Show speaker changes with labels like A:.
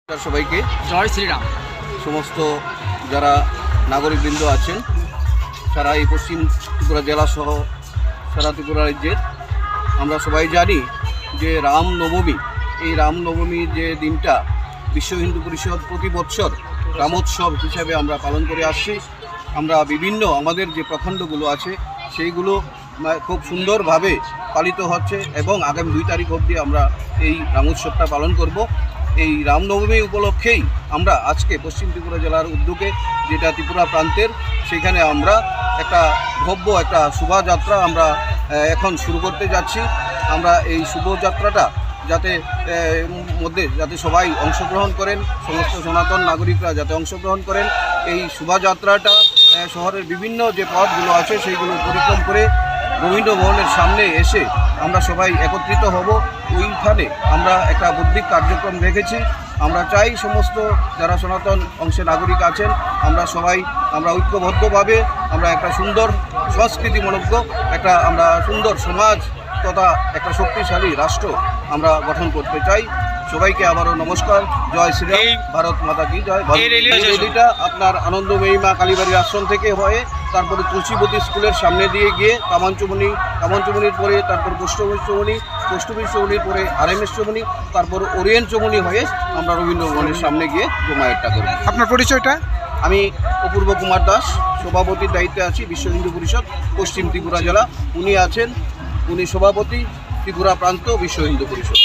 A: সবাইকে
B: জয় শ্রীরাম।
A: সমস্ত যারা নাগরিকবৃন্দ আছেন সারা এই পশ্চিম ত্রিপুরা জেলা সহ সারা ত্রিপুরা রাজ্যের, আমরা সবাই জানি যে রামনবমী, এই রামনবমীর যে দিনটা বিশ্ব হিন্দু পরিষদ প্রতি বছর রামোৎসব হিসাবে আমরা পালন করে আসছি। আমরা বিভিন্ন আমাদের যে প্রখণ্ডগুলো আছে সেইগুলো খুব সুন্দরভাবে পালিত হচ্ছে এবং আগামী 2 তারিখ অবধি আমরা এই রামোৎসবটা পালন করব। এই রামনবমী উপলক্ষেই আমরা আজকে পশ্চিম ত্রিপুরা জেলার উদ্যোগে, যেটা ত্রিপুরা প্রান্তের, সেখানে আমরা একটা ভব্য একটা শোভাযাত্রা আমরা এখন শুরু করতে যাচ্ছি। আমরা এই শুভযাত্রাটা যাতে সবাই অংশগ্রহণ করেন, সমস্ত সনাতন নাগরিকরা যাতে অংশগ্রহণ করেন। এই শোভাযাত্রাটা শহরের বিভিন্ন যে পথগুলো আছে সেইগুলো পরিক্রম করে রবীন্দ্র ভবনের সামনে এসে আমরা সবাই একত্রিত হব। ওইখানে আমরা একটা বৌদ্ধিক কার্যক্রম রেখেছি। আমরা চাই সমস্ত যারা সনাতন অংশের নাগরিক আছেন আমরা ঐক্যবদ্ধভাবে আমরা একটা সুন্দর সংস্কৃতিমূলক আমরা সুন্দর সমাজ তথা একটা শক্তিশালী রাষ্ট্র আমরা গঠন করতে চাই। সবাইকে আবারও নমস্কার, জয় শ্রীরাম, ভারত মাতা কি জয়। এই র্যালিটা আপনার আনন্দ মহিমা কালীবাড়ির আশ্রম থেকে হয়ে তারপরে তুলসীবতী স্কুলের সামনে দিয়ে গিয়ে কামানচুমনির পরে তারপর পোস্টঅফিস চৌমনির পরে RMS চৌমনি, তারপর ওরিয়েন্ট চৌমনি হয়ে আমরা রবীন্দ্র ভবনের সামনে গিয়ে জমায়েতটা করব।
B: আপনার পরিচয়টা?
A: আমি অপূর্ব কুমার দাস, সভাপতির দায়িত্বে আছি বিশ্ব হিন্দু পরিষদ পশ্চিম ত্রিপুরা জেলা। উনি সভাপতি ত্রিপুরা প্রান্ত বিশ্ব হিন্দু পরিষদ।